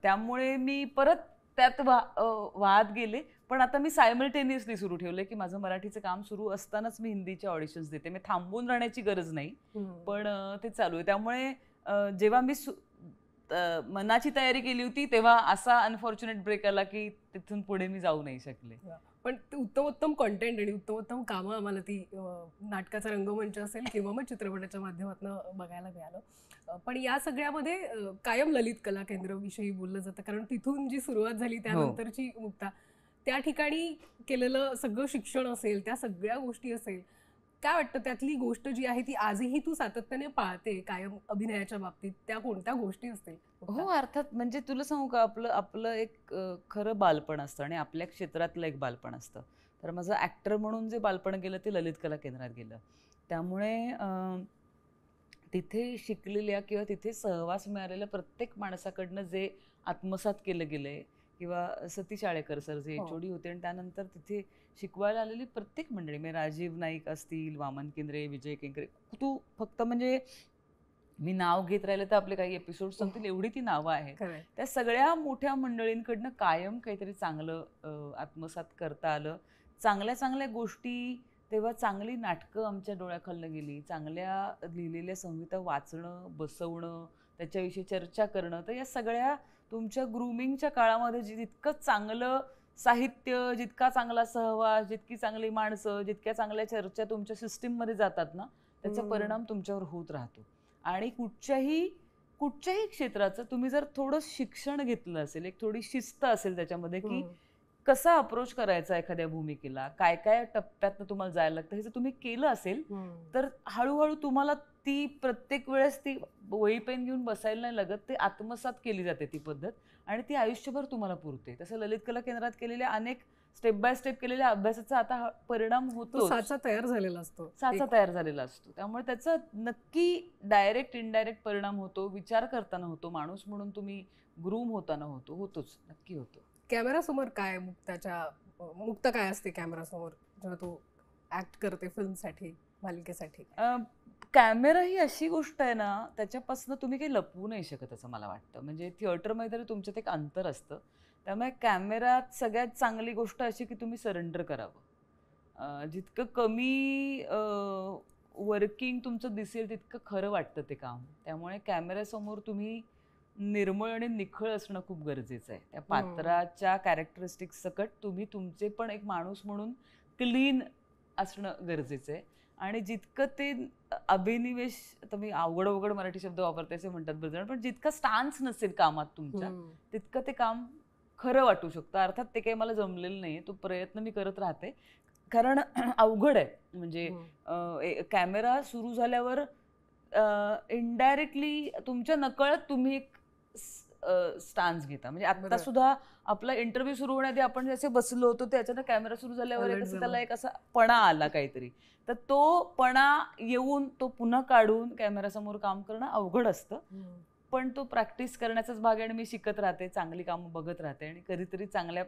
त्यामुळे मी परत त्यात वाहत गेले. पण आता मी सायमल्टेनियसली सुरू ठेवलंय की माझं मराठीचं काम सुरू असतानाच मी हिंदीच्या ऑडिशन्स देते. मी थांबून राहण्याची गरज नाही, पण ते चालू आहे. त्यामुळे जेव्हा मी मनाची तयारी केली होती तेव्हा असा अनफॉर्च्युनेट ब्रेक आला की तिथून पुढे मी जाऊ नाही शकले. पण उत्तम कंटेंट आणि उत्तम कामं आम्हाला ती नाटकाचा रंगमंच असेल किंवा मग चित्रपटाच्या माध्यमातून बघायला मिळालं. पण या सगळ्यामध्ये कायम ललित कला केंद्र विषयी बोललं जातं, कारण तिथून जी सुरुवात झाली त्यानंतरची मुक्ता, त्या ठिकाणी केलेलं सगळं शिक्षण असेल, त्या सगळ्या गोष्टी असेल, काय वाटतं त्यातली गोष्ट जी आहे ती आजही तू सातत्याने पाळते कायम अभिनयाच्या बाबतीत, त्या कोणत्या गोष्टी असतील? हो, अर्थात. म्हणजे तुला सांगू का, आपलं एक खरं बालपण असतं आणि आपल्या क्षेत्रातलं एक बालपण असतं. तर माझं ॲक्टर म्हणून जे बालपण गेलं ते ललित कला केंद्रात गेलं. त्यामुळे तिथे शिकलेल्या किंवा तिथे सहवास मिळालेल्या प्रत्येक माणसाकडनं जे आत्मसात केलं गेलंय, किंवा सतीश आळेकर सर जे HOD होते आणि त्यानंतर तिथे शिकवायला आलेली प्रत्येक मंडळी, म्हणजे राजीव नाईक असतील, वामन केंद्रे, विजय केंकरे, तू फक्त म्हणजे मी नाव घेत राहिले तर आपले काही एपिसोड संपतील एवढी ती नावं आहेत. त्या सगळ्या मोठ्या मंडळींकडनं कायम काहीतरी चांगलं आत्मसात करता आलं. चांगल्या गोष्टी, तेव्हा चांगली नाटकं आमच्या डोळ्याखालनं गेली, चांगल्या लिहिलेल्या संहिता वाचणं, बसवणं, त्याच्याविषयी चर्चा करणं. तर या सगळ्या तुमच्या ग्रूमिंगच्या काळामध्ये जितकं चांगलं साहित्य, जितका चांगला सहवास, जितकी चांगली माणसं, जितक्या चांगल्या चर्चा तुमच्या सिस्टीममध्ये जातात ना, त्याचा परिणाम तुमच्यावर होत राहतो. आणि कुठच्याही क्षेत्राचं तुम्ही जर थोडं शिक्षण घेतलं असेल, एक थोडी शिस्त असेल त्याच्यामध्ये की कसा अप्रोच करायचा एखाद्या भूमिकेला, काय काय टप्प्यातनं तुम्हाला जायला लागतं, हे जर तुम्ही केलं असेल तर हळूहळू तुम्हाला ती प्रत्येक वेळेस ती वही पेन घेऊन बसायला नाही लागत. ते आत्मसात केली जाते ती पद्धत आणि ती आयुष्यभर तुम्हाला पुरते. तसं ललित कला केंद्रात केलेल्या अनेक स्टेप बाय स्टेप केलेल्या अभ्यासाचा आता परिणाम तो होतो, साचा तयार झालेला असतो. साचा तयार झालेला असतो. त्यामुळे त्याचा नक्की डायरेक्ट इनडायरेक्ट परिणाम होतो, विचार करताना होतो, माणूस म्हणून तुम्ही ग्रूम होताना होतोच, नक्की होतो. कॅमेरा समोर काय मुक्त काय असते कॅमेरा समोर जेव्हा तू ऍक्ट करते फिल्मसाठी, मालिकेसाठी? कॅमेरा ही अशी गोष्ट आहे ना, त्याच्यापासून तुम्ही काही लपवू नाही शकत असं मला वाटतं. म्हणजे थिएटरमध्ये तरी तुमच्यात एक अंतर असतं. त्यामुळे कॅमेऱ्यात सगळ्यात चांगली गोष्ट अशी की तुम्ही सरेंडर करावं. जितकं कमी वर्किंग तुमचं दिसेल तितकं खरं वाटतं ते काम. त्यामुळे कॅमेऱ्यासमोर तुम्ही निर्मळ आणि निखळ असणं खूप गरजेचं आहे. त्या पात्राच्या कॅरेक्टरिस्टिक्स सकट तुम्ही तुमचे पण एक माणूस म्हणून क्लीन असणं गरजेचं आहे. आणि जितकं ते अभिनिवेश, आता मी अवघड मराठी शब्द वापरते असे म्हणतात बरेच, पण जितका स्टान्स नसेल कामात तुमच्या तितकं ते काम खरं वाटू शकतं. अर्थात ते काही मला जमलेलं नाही, तो प्रयत्न मी करत राहते, कारण अवघड आहे. म्हणजे कॅमेरा सुरू झाल्यावर इनडायरेक्टली तुमच्या नकळत तुम्ही एक स्टान्स घेता. म्हणजे आता सुद्धा आपला इंटरव्ह्यू सुरू होण्याआधी आपण जसे बसलो होतो त्याच्यानं कॅमेरा सुरू झाल्यावर त्याला एक असा पणा आला काहीतरी, तर तो पणा येऊन तो पुन्हा काढून कॅमेरासमोर काम करणं अवघड असतं. पण तो प्रॅक्टिस करण्याचाच भाग आहे आणि मी शिकत राहते, चांगली कामं बघत राहते आणि कधीतरी चांगल्या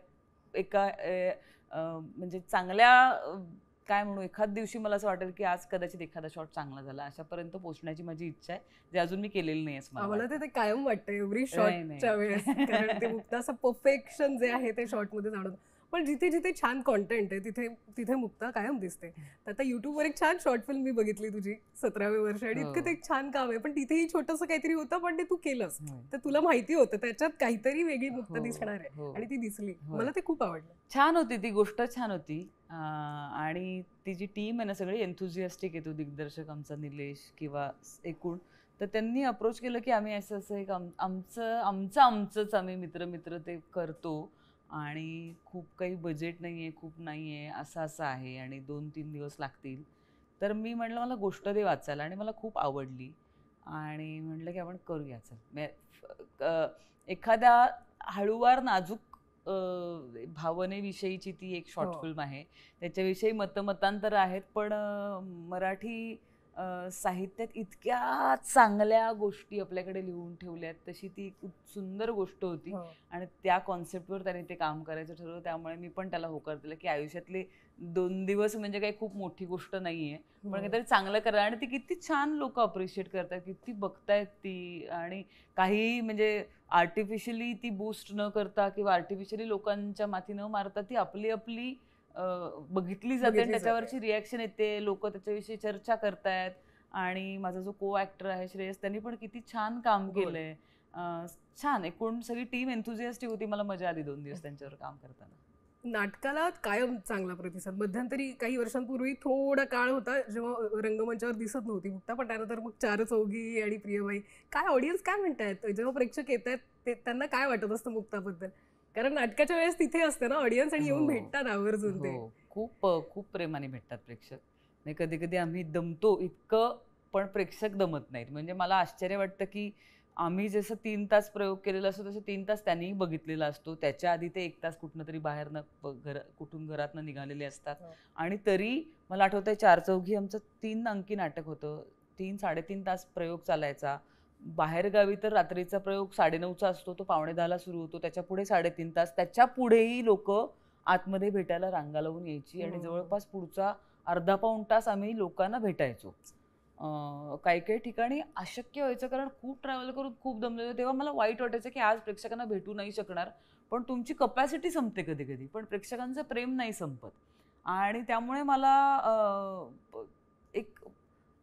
म्हणजे चांगल्या काय म्हणू, एखाद दिवशी मला असं वाटेल की आज कदाचित एखादा शॉट चांगला झाला, अशापर्यंत पोहोचण्याची माझी इच्छा आहे, जे अजून मी केलेलं नाही असं मला ते कायम वाटतं एव्हरी शॉटच्या वेळेस, कारण ते मुक्ता असं परफेक्शन जे आहे ते शॉटमध्ये जाणवतं. पण जिथे जिथे छान कॉन्टेंट आहे तिथे तिथे मुक्ता कायम दिसते. तर आता युट्यूबवर एक छान शॉर्ट फिल्म मी बघितली तुझी 17व्या वर्षी, आणि इतकं ते छान काम आहे, पण तिथेही छोटंसं काहीतरी होतं, पण ते तू केलंस. तर तुला माहिती होतं त्याच्यात काहीतरी वेगळी मुक्ता दिसणार आहे आणि ती दिसली. मला ते खूप आवडलं. छान होती ती गोष्ट, छान होती. आणि ती जी टीम आहे ना सगळी एन्थुझियास्टिक आहे. तो दिग्दर्शक आमचा निलेश किंवा एकूण, तर त्यांनी अप्रोच केलं की आम्ही असं एक आमचंच आम्ही मित्र ते करतो आणि खूप काही बजेट नाही आहे, खूप नाही आहे, असं आहे आणि 2-3 दिवस लागतील. तर मी म्हटलं मला गोष्ट दे वाचायला, आणि मला खूप आवडली आणि म्हटलं की आपण करूया चल. एखाद्या हळूवार नाजूक भावनेविषयीची ती एक शॉर्ट फिल्म आहे. त्याच्याविषयी मतमतांतर आहेत, पण मराठी साहित्यात इतक्या चांगल्या गोष्टी आपल्याकडे लिहून ठेवल्यात, तशी ती खूप सुंदर गोष्ट होती आणि त्या कॉन्सेप्टवर त्याने ते काम करायचं ठरवलं. त्यामुळे मी पण त्याला होकार दिला की आयुष्यातले 2 दिवस म्हणजे काही खूप मोठी गोष्ट नाहीये, पण काहीतरी चांगलं करा. आणि ती किती छान लोक अप्रिशिएट करतात, किती बघतायत ती, आणि काही म्हणजे आर्टिफिशियली ती बूस्ट न करता किंवा आर्टिफिशियली लोकांच्या माथी न मारता ती आपली बघितली जाते आणि त्याच्यावरची रिॲक्शन येते, लोक त्याच्याविषयी चर्चा करतायत. आणि माझा जो को ऍक्टर आहे श्रेयस, त्यांनी पण किती छान काम केलंय. छान, एकूण सगळी टीम एन्थुझियास्टिक होती. मला मजा आली 2 दिवस त्यांच्यावर काम करताना. नाटकाला कायम चांगला प्रतिसाद. मध्यंतरी काही वर्षांपूर्वी थोडा काळ होता जेव्हा रंगमंचावर दिसत नव्हती मुक्ता, पण त्यानंतर मग चार चौघी आणि प्रियबाई. काय ऑडियन्स काय म्हणतायत जेव्हा प्रेक्षक येत आहेत, त्यांना काय वाटत असतं मुक्ताबद्दल? कारण नाटकाच्या वेळेस तिथे असते ना ऑडियन्स, आणि येऊन भेटतात आवर्जून. ते खूप प्रेमाने भेटतात प्रेक्षक. नाही, कधी कधी आम्ही दमतो इतकं, पण प्रेक्षक दमत नाहीत. म्हणजे मला आश्चर्य वाटतं की आम्ही जसं 3 तास प्रयोग केलेला असतो तसं 3 तास त्यांनीही बघितलेला असतो. त्याच्या आधी ते 1 तास कुठनं तरी कुठून घरातनं निघालेले असतात. आणि तरी मला आठवतंय चार चौघी आमचं 3 अंकी नाटक होतं. 3-3.5 तास प्रयोग चालायचा. बाहेरगावी तर रात्रीचा प्रयोग 9:30चा असतो, तो 9:45ला सुरू होतो. त्याच्या पुढे 3.5 तास. त्याच्या पुढेही लोक आतमध्ये भेटायला रांगा लावून यायची आणि जवळपास पुढचा अर्धा-पाऊण तास आम्ही लोकांना भेटायचो. काही काही ठिकाणी अशक्य व्हायचं, कारण खूप ट्रॅव्हल करून खूप दमलेलो. तेव्हा मला वाईट वाटायचं की आज प्रेक्षकांना भेटू नाही शकणार, पण तुमची कपॅसिटी संपते कधी कधी, पण प्रेक्षकांचं प्रेम नाही संपत. आणि त्यामुळे मला एक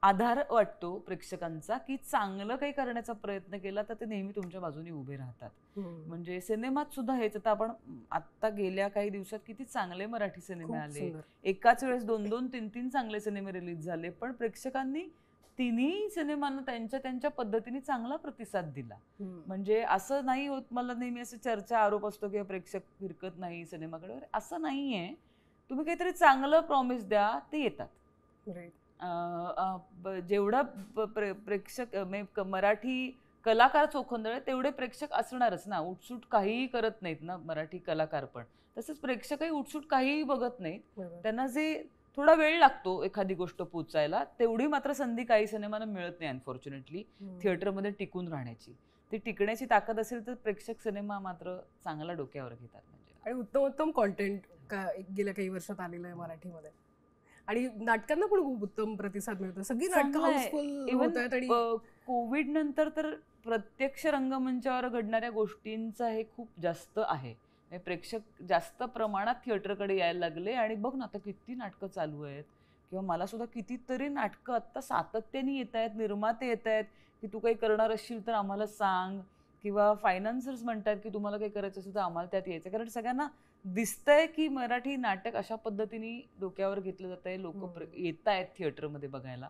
आधार वाटतो प्रेक्षकांचा की चांगलं काही करण्याचा प्रयत्न केला तर ते नेहमी तुमच्या बाजूने उभे राहतात. म्हणजे सिनेमात सुद्धा हेच. आता आपण आता गेल्या काही दिवसात किती चांगले मराठी सिनेमे आले, एकाच वेळेस 2-2, 3-3 चांगले सिनेमे रिलीज झाले, पण प्रेक्षकांनी तिन्ही सिनेमांना त्यांच्या पद्धतीने चांगला प्रतिसाद दिला. म्हणजे असं नाही होत, मला नेहमी असं चर्चा आरोप असतो की प्रेक्षक फिरकत नाही सिनेमाकडे. असं नाहीये, तुम्ही काहीतरी चांगलं प्रॉमिस द्या, ते येतात. जेवढा प्रेक्षक मराठी कलाकार चोखंदळ तेवढे प्रेक्षक असणारच ना. उठसूट काहीही करत नाहीत ना मराठी कलाकार, पण तसंच प्रेक्षकही उठसूट काहीही बघत नाहीत. बरोबर. त्यांना जे थोडा वेळ लागतो एखादी गोष्ट पोचायला, तेवढी मात्र संधी काही सिनेमांना मिळत नाही अनफॉर्च्युनेटली थिएटरमध्ये टिकून राहण्याची. ती टिकण्याची ताकद असेल तर प्रेक्षक सिनेमा मात्र चांगला डोक्यावर घेतात. म्हणजे आणि उत्तम उत्तम कॉन्टेंट गेल्या काही वर्षात आलेलं आहे मराठीमध्ये आणि नाटकांना पण खूप उत्तम प्रतिसाद मिळतो. सगळी नाटकं हाऊसफुल होत आहेत आणि कोविड नंतर तर प्रत्यक्ष रंगमंचावर घडणाऱ्या गोष्टींचा हे खूप जास्त आहे. प्रेक्षक जास्त प्रमाणात थिएटरकडे यायला लागले आणि बघ ना आता किती नाटकं चालू आहेत, किंवा मला सुद्धा कितीतरी नाटकं आता सातत्याने येत आहेत, निर्माते येत आहेत की तू काही करणार असशील तर आम्हाला सांग, किंवा फायनान्सर्स म्हणतात की तुम्हाला काही करायचं असेल तर आम्हाला त्यात यायचं. कारण सगळ्यांना दिसतंय की मराठी नाटक अशा पद्धतीने डोक्यावर घेतलं जात आहे, लोक येत आहेत थिएटरमध्ये बघायला.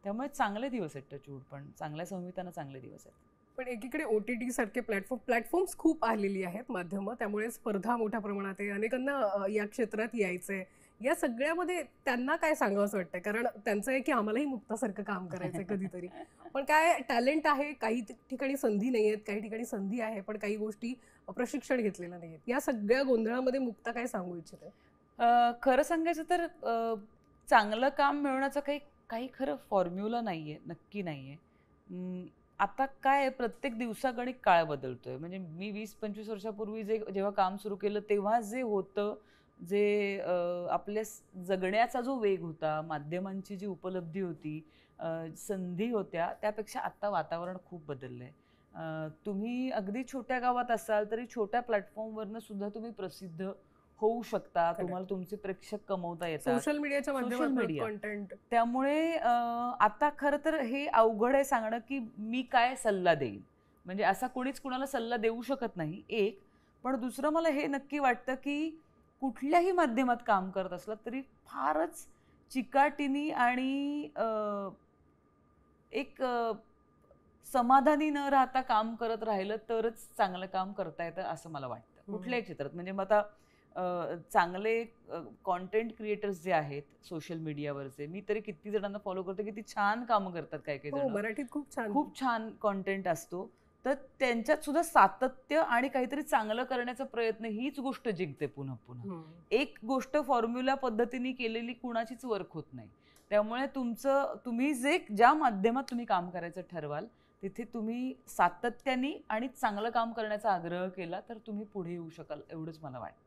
त्यामुळे चांगले दिवस आहेत टचवूड, पण चांगल्या संहितांना चांगले दिवस आहेत. पण एकीकडे OTT सारखे प्लॅटफॉर्म्स खूप आलेली आहेत माध्यमं, त्यामुळे स्पर्धा मोठ्या प्रमाणात आहे. अनेकांना या क्षेत्रात यायचंय. या सगळ्यामध्ये त्यांना काय सांगावंसं वाटतंय? कारण त्यांचं आहे की आम्हालाही मुक्तासारखं काम करायचंय कधीतरी. पण काय टॅलेंट आहे, काही ठिकाणी संधी नाही आहेत, काही ठिकाणी संधी आहे, पण काही गोष्टी प्रशिक्षण घेतलेलं नाही आहेत. या सगळ्या गोंधळामध्ये मुक्ता काय सांगू इच्छिते? खरं सांगायचं तर चांगलं काम मिळवण्याचं काही खरं फॉर्म्युला नाहीये, नक्की नाहीये. आता काय प्रत्येक दिवसागणिक काळ बदलतोय. म्हणजे मी 20-25 वर्षापूर्वी जेव्हा काम सुरू केलं तेव्हा जे होतं, जे आपल्या जगण्याचा जो वेग होता, माध्यमांची जी उपलब्धी होती, संधी होत्या, त्यापेक्षा आता वातावरण खूप बदललंय. तुम्ही अगदी छोट्या गावात असाल तरी छोट्या प्लॅटफॉर्मवरनं सुद्धा तुम्ही प्रसिद्ध होऊ शकता, तुम्हाला तुमचे प्रेक्षक कमवता येतात सोशल मीडियाच्या माध्यमातून कॉन्टेंट. त्यामुळे आता खरं तर हे अवघड आहे सांगणं की मी काय सल्ला देईन. म्हणजे असा कोणीच कुणाला सल्ला देऊ शकत नाही एक. पण दुसरं मला हे नक्की वाटतं की कुठल्याही माध्यमात काम करत असलं तरी फारच चिकाटीनी आणि एक समाधानी न राहता काम करत राहिलं तरच चांगलं काम करता येतं असं मला वाटतं कुठल्याही क्षेत्रात. म्हणजे मग आता चांगले कॉन्टेंट क्रिएटर्स जे आहेत सोशल मीडियावरचे, मी तरी किती जणांना फॉलो करते, किती छान कामं करतात काही जण. मराठीत खूप छान कॉन्टेंट असतो. तर त्यांच्यात सुद्धा सातत्य आणि काहीतरी चांगलं करण्याचा प्रयत्न हीच गोष्ट जिंकते पुन्हा पुन्हा. एक गोष्ट फॉर्म्युला पद्धतीने केलेली कुणाचीच वर्क होत नाही. त्यामुळे तुम्ही ज्या माध्यमात तुम्ही काम करायचं ठरवाल तिथे तुम्ही सातत्याने आणि चांगलं काम करण्याचा आग्रह केला तर तुम्ही पुढे येऊ शकाल, एवढंच मला वाटतं.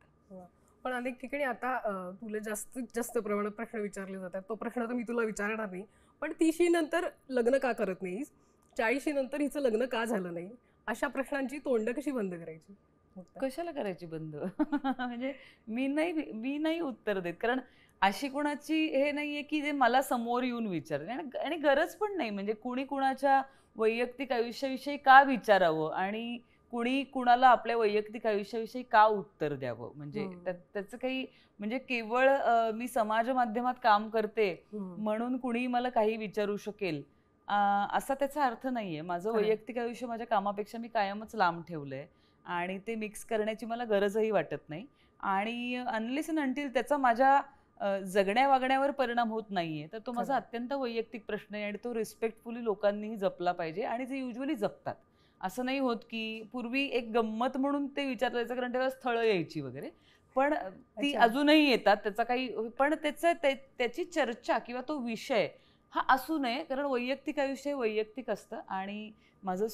पण अनेक ठिकाणी आता तुला जास्तीत जास्त प्रमाणात प्रश्न विचारले जातात. तो प्रश्न तर मी तुला विचारणार नाही, पण 30शी नंतर लग्न का करत नाहीस, 40शी नंतर हिचं लग्न का झालं नाही, अशा प्रश्नांची तोंड कशी बंद करायची? कशाला करायची बंद? म्हणजे मी नाही उत्तर देत, कारण अशी कुणाची हे नाहीये की जे मला समोर येऊन विचारते, आणि गरज पण नाही. म्हणजे कुणी कुणाच्या वैयक्तिक आयुष्याविषयी का विचारावं आणि कुणी कुणाला आपल्या वैयक्तिक आयुष्याविषयी का उत्तर द्यावं? म्हणजे त्याचं काही, म्हणजे केवळ मी समाज माध्यमात काम करते म्हणून कुणी मला काही विचारू शकेल असा त्याचा अर्थ नाहीये. माझं वैयक्तिक आयुष्य माझ्या कामापेक्षा मी कायमच लांब ठेवलंय आणि ते मिक्स करण्याची मला गरजही वाटत नाही. आणि अनलेस अँड अंटिल त्याचा माझ्या जगण्या वागण्यावर परिणाम होत नाहीये तर तो माझा अत्यंत वैयक्तिक प्रश्न आहे आणि तो रिस्पेक्टफुली लोकांनीही जपला पाहिजे. आणि जे युजली जपतात, असं नाही होत की पूर्वी एक गंमत म्हणून ते विचारलं जायचं कारण तेव्हा स्थळं यायची वगैरे, पण ती अजूनही येतात. त्याचा काही, पण त्याची चर्चा किंवा तो विषय हा असू नये, कारण वैयक्तिक आयुष्य हे वैयक्तिक असतं आणि माझं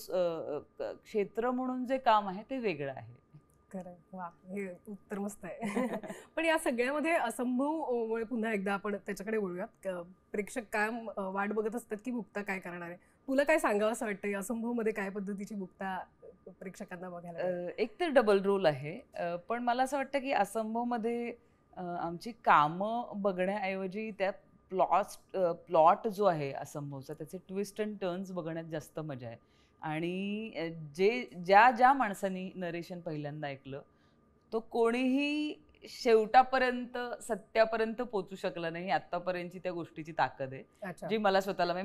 क्षेत्र म्हणून जे काम आहे ते वेगळं आहे. खरं, वा, हे उत्तर मस्त आहे. पण या सगळ्यामध्ये असंभवमुळे पुन्हा एकदा आपण त्याच्याकडे बोलूयात. प्रेक्षक काय वाट बघत असतात की मुक्ता काय करणार आहे. तुला काय सांगावं असं वाटतं, असंभवमध्ये काय पद्धतीची मुक्ता प्रेक्षकांना बघायला? एक तर डबल रोल आहे, पण मला असं वाटतं की असंभवमध्ये आमची कामं बघण्याऐवजी त्या प्लॉट जो आहे असंभवचा, त्याचे ट्विस्ट अँड टर्न्स बघण्यात जास्त मजा आहे. आणि ज्या माणसानी नरेशन पहिल्यांदा ऐकलं तो कोणीही शेवटापर्यंत सत्यापर्यंत पोचू शकला नाही. आतापर्यंतची त्या गोष्टीची ताकद आहे जी मला स्वतःला,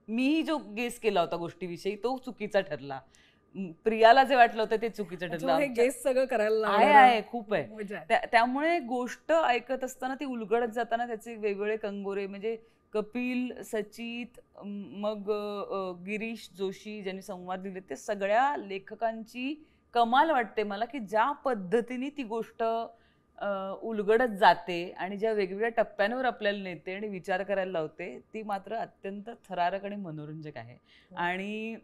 मी जो गेस केला होता गोष्टीविषयी तो चुकीचा ठरला. प्रियाला जे वाटलं होतं ते चुकीचं ठरलं. गेस सगळं करायला आहे खूप आहे. त्यामुळे गोष्ट ऐकत असताना ती उलगडत जाताना त्याचे वेगवेगळे कंगोरे, म्हणजे कपिल, सचित, मग गिरीश जोशी ज्यांनी संवाद लिहिले, ते सगळ्या लेखकांची कमाल वाटते मला की ज्या पद्धतीने ती गोष्ट उलगडत जाते आणि ज्या वेगवेगळ्या टप्प्यांवर आपल्याला नेते आणि विचार करायला लावते ती मात्र अत्यंत थरारक आणि मनोरंजक आहे. आणि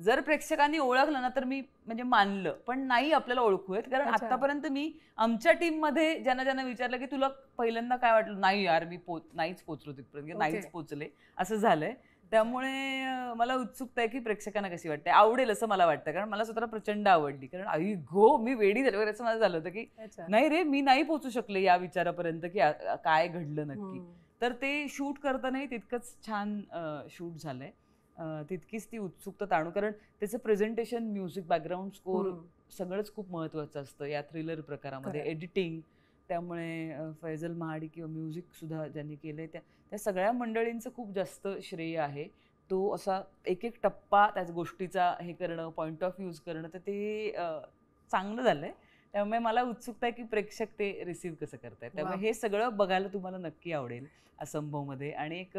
जर प्रेक्षकांनी ओळखलं ना तर मी म्हणजे मानलं, पण नाही आपल्याला ओळखूयात कारण अच्छा. आतापर्यंत मी आमच्या टीम मध्ये ज्यांना विचारलं की तुला पहिल्यांदा काय वाटलं, नाही यार मी नाहीच पोचलो तिथपर्यंत, नाहीच पोचले असं झालंय. त्यामुळे मला उत्सुकता आहे की प्रेक्षकांना कशी वाटते, आवडेल असं मला वाटतं कारण मला स्वतःला प्रचंड आवडली. कारण आई गो मी वेडी झाली वगैरे असं माझं झालं होतं की नाही रे मी नाही पोचू शकले या विचारापर्यंत की काय घडलं नक्की. तर ते शूट करतानाही तितकंच छान शूट झालंय, तितकीच ती उत्सुकता ताणू कारण त्याचं प्रेझेंटेशन, म्युझिक, बॅकग्राऊंड स्कोर सगळंच खूप महत्वाचं असतं या थ्रिलर प्रकारामध्ये. एडिटिंग, त्यामुळे फैजल महाडी किंवा म्युझिक सुद्धा ज्यांनी केलंय त्या सगळ्या मंडळींचं खूप जास्त श्रेय आहे. तो असा एक एक टप्पा त्याच गोष्टीचा हे करणं, पॉइंट ऑफ व्ह्यूज करणं, तर ते चांगलं झालंय. त्यामुळे मला उत्सुकता आहे की प्रेक्षक ते रिसीव्ह कसं करतायत. त्यामुळे हे सगळं बघायला तुम्हाला नक्की आवडेल असंभवमध्ये. आणि एक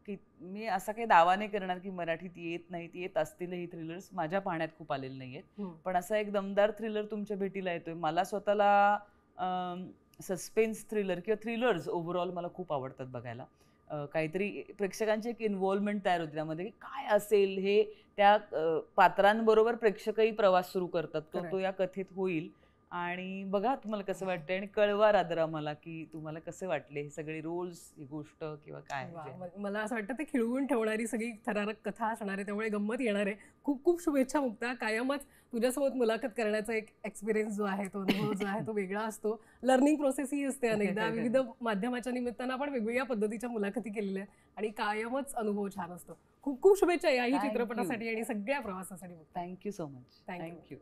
की मी असा काही दावा नाही करणार की मराठीत येत नाहीत, येत असतीलही थ्रिलर्स, माझ्या पाहण्यात खूप आलेले नाहीयेत, पण असा एक दमदार थ्रिलर तुमच्या भेटीला येतोय. मला स्वतःला सस्पेन्स थ्रिलर किंवा थ्रिलर्स ओव्हरऑल मला खूप आवडतात बघायला. काहीतरी प्रेक्षकांची एक इन्व्हॉल्वमेंट तयार होती त्यामध्ये की काय असेल हे, त्या पात्रांबरोबर प्रेक्षकही प्रवास सुरू करतात, तो या कथेत होईल. आणि बघा तुम्हाला कसं वाटतंय आणि कळवा रादर आम्हाला की तुम्हाला कसं वाटले हे सगळे रोल्स, ही गोष्ट किंवा काय. मला असं वाटतं ते खिळवून ठेवणारी सगळी थरारक कथा असणार आहे, त्यामुळे गंमत येणार आहे. खूप खूप शुभेच्छा मुक्ता. कायमच तुझ्यासोबत मुलाखत करण्याचा एक एक्सपिरियन्स जो आहे, तो अनुभव जो आहे तो वेगळा असतो. लर्निंग प्रोसेस ही असते अनेकदा. विविध माध्यमाच्या निमित्तानं आपण वेगवेगळ्या पद्धतीच्या मुलाखती केलेल्या आहेत आणि कायमच अनुभव छान असतो. खूप खूप शुभेच्छा याही चित्रपटासाठी आणि सगळ्या प्रवासासाठी. Thank you so much. थँक्यू.